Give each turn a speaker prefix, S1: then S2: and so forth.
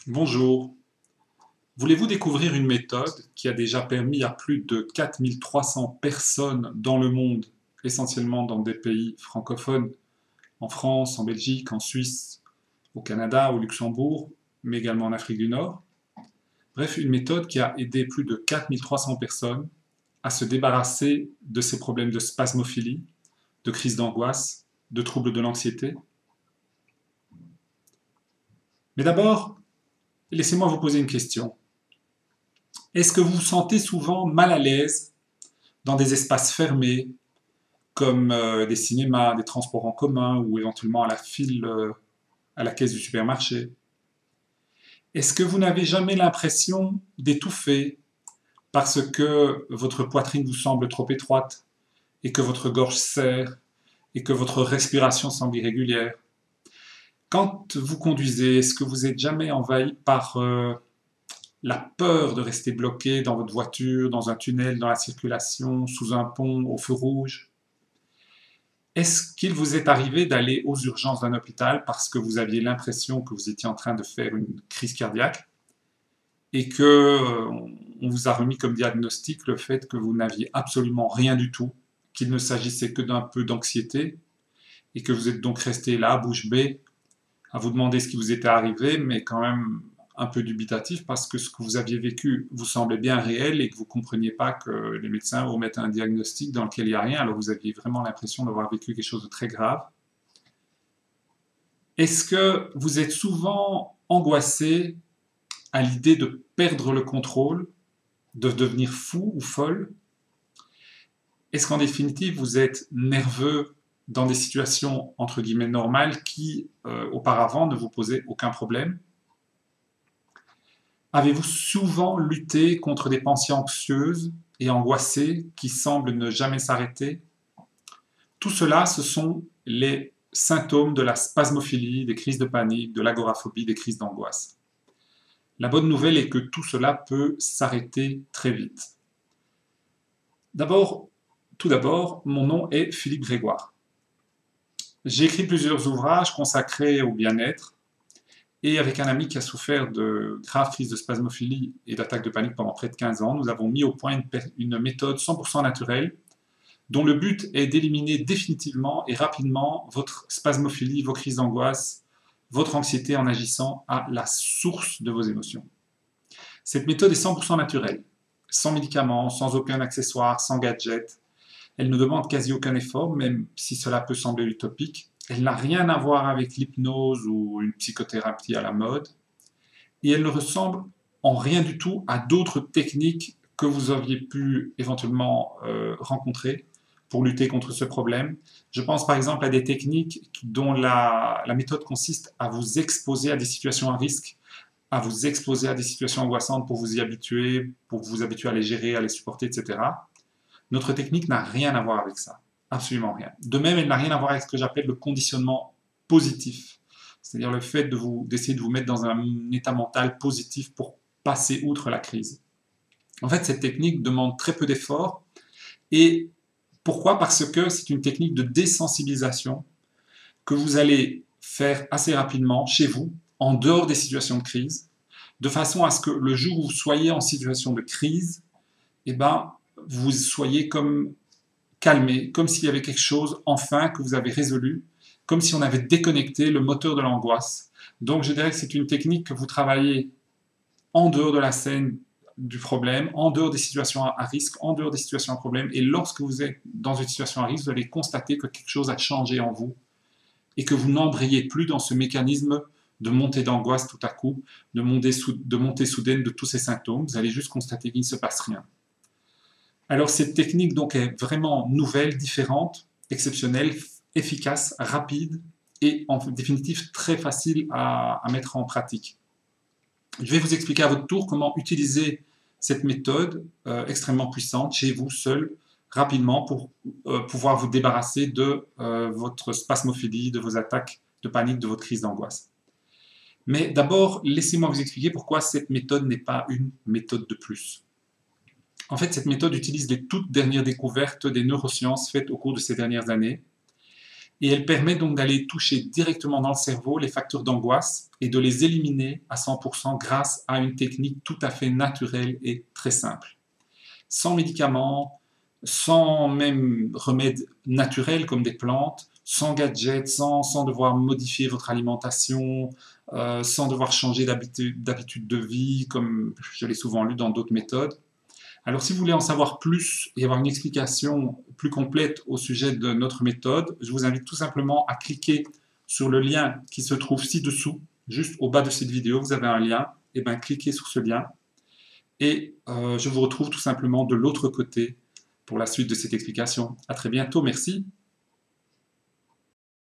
S1: Bonjour. Voulez-vous découvrir une méthode qui a déjà permis à plus de 4300 personnes dans le monde, essentiellement dans des pays francophones, en France, en Belgique, en Suisse, au Canada, au Luxembourg, mais également en Afrique du Nord. Bref, une méthode qui a aidé plus de 4300 personnes à se débarrasser de ces problèmes de spasmophilie, de crise d'angoisse, de troubles de l'anxiété. Mais d'abord, laissez-moi vous poser une question. Est-ce que vous vous sentez souvent mal à l'aise dans des espaces fermés, comme des cinémas, des transports en commun ou éventuellement à la file à la caisse du supermarché? Est-ce que vous n'avez jamais l'impression d'étouffer parce que votre poitrine vous semble trop étroite et que votre gorge serre et que votre respiration semble irrégulière? Quand vous conduisez, est-ce que vous n'êtes jamais envahi par la peur de rester bloqué dans votre voiture, dans un tunnel, dans la circulation, sous un pont, au feu rouge? Est-ce qu'il vous est arrivé d'aller aux urgences d'un hôpital parce que vous aviez l'impression que vous étiez en train de faire une crise cardiaque et que on vous a remis comme diagnostic le fait que vous n'aviez absolument rien du tout, qu'il ne s'agissait que d'un peu d'anxiété et que vous êtes donc resté là, bouche bée, à vous demander ce qui vous était arrivé, mais quand même un peu dubitatif parce que ce que vous aviez vécu vous semblait bien réel et que vous ne compreniez pas que les médecins vous mettent un diagnostic dans lequel il n'y a rien, alors vous aviez vraiment l'impression d'avoir vécu quelque chose de très grave. Est-ce que vous êtes souvent angoissé à l'idée de perdre le contrôle, de devenir fou ou folle? Est-ce qu'en définitive vous êtes nerveux dans des situations entre guillemets normales qui auparavant ne vous posaient aucun problème? Avez-vous souvent lutté contre des pensées anxieuses et angoissées qui semblent ne jamais s'arrêter? Tout cela, ce sont les symptômes de la spasmophilie, des crises de panique, de l'agoraphobie, des crises d'angoisse. La bonne nouvelle est que tout cela peut s'arrêter très vite. Tout d'abord, mon nom est Philippe Grégoire. J'ai écrit plusieurs ouvrages consacrés au bien-être, et avec un ami qui a souffert de graves crises de spasmophilie et d'attaques de panique pendant près de 15 ans, nous avons mis au point une méthode 100% naturelle dont le but est d'éliminer définitivement et rapidement votre spasmophilie, vos crises d'angoisse, votre anxiété en agissant à la source de vos émotions. Cette méthode est 100% naturelle, sans médicaments, sans aucun accessoire, sans gadget. Elle ne demande quasi aucun effort, même si cela peut sembler utopique. Elle n'a rien à voir avec l'hypnose ou une psychothérapie à la mode. Et elle ne ressemble en rien du tout à d'autres techniques que vous auriez pu éventuellement rencontrer pour lutter contre ce problème. Je pense par exemple à des techniques dont la méthode consiste à vous exposer à des situations à risque, à vous exposer à des situations angoissantes pour vous y habituer, pour vous habituer à les gérer, à les supporter, etc. Notre technique n'a rien à voir avec ça. Absolument rien. De même, elle n'a rien à voir avec ce que j'appelle le conditionnement positif. C'est-à-dire le fait d'essayer de vous mettre dans un état mental positif pour passer outre la crise. En fait, cette technique demande très peu d'efforts. Et pourquoi? Parce que c'est une technique de désensibilisation que vous allez faire assez rapidement chez vous, en dehors des situations de crise, de façon à ce que le jour où vous soyez en situation de crise, eh ben, vous soyez comme calmé, comme s'il y avait quelque chose enfin que vous avez résolu, comme si on avait déconnecté le moteur de l'angoisse. Donc je dirais que c'est une technique que vous travaillez en dehors de la scène du problème, en dehors des situations à risque, en dehors des situations à problème, et lorsque vous êtes dans une situation à risque, vous allez constater que quelque chose a changé en vous et que vous n'embrayez plus dans ce mécanisme de montée d'angoisse tout à coup, de montée soudaine de tous ces symptômes. Vous allez juste constater qu'il ne se passe rien. Alors cette technique donc est vraiment nouvelle, différente, exceptionnelle, efficace, rapide et en définitive très facile à mettre en pratique. Je vais vous expliquer à votre tour comment utiliser cette méthode extrêmement puissante chez vous seul, rapidement, pour pouvoir vous débarrasser de votre spasmophilie, de vos attaques de panique, de votre crise d'angoisse. Mais d'abord, laissez-moi vous expliquer pourquoi cette méthode n'est pas une méthode de plus. En fait, cette méthode utilise les toutes dernières découvertes des neurosciences faites au cours de ces dernières années et elle permet donc d'aller toucher directement dans le cerveau les facteurs d'angoisse et de les éliminer à 100% grâce à une technique tout à fait naturelle et très simple. Sans médicaments, sans même remèdes naturels comme des plantes, sans gadgets, sans devoir modifier votre alimentation, sans devoir changer d'habitude de vie, comme je l'ai souvent lu dans d'autres méthodes. Alors si vous voulez en savoir plus et avoir une explication plus complète au sujet de notre méthode, je vous invite tout simplement à cliquer sur le lien qui se trouve ci-dessous, juste au bas de cette vidéo, vous avez un lien, et bien cliquez sur ce lien et je vous retrouve tout simplement de l'autre côté pour la suite de cette explication. À très bientôt, merci.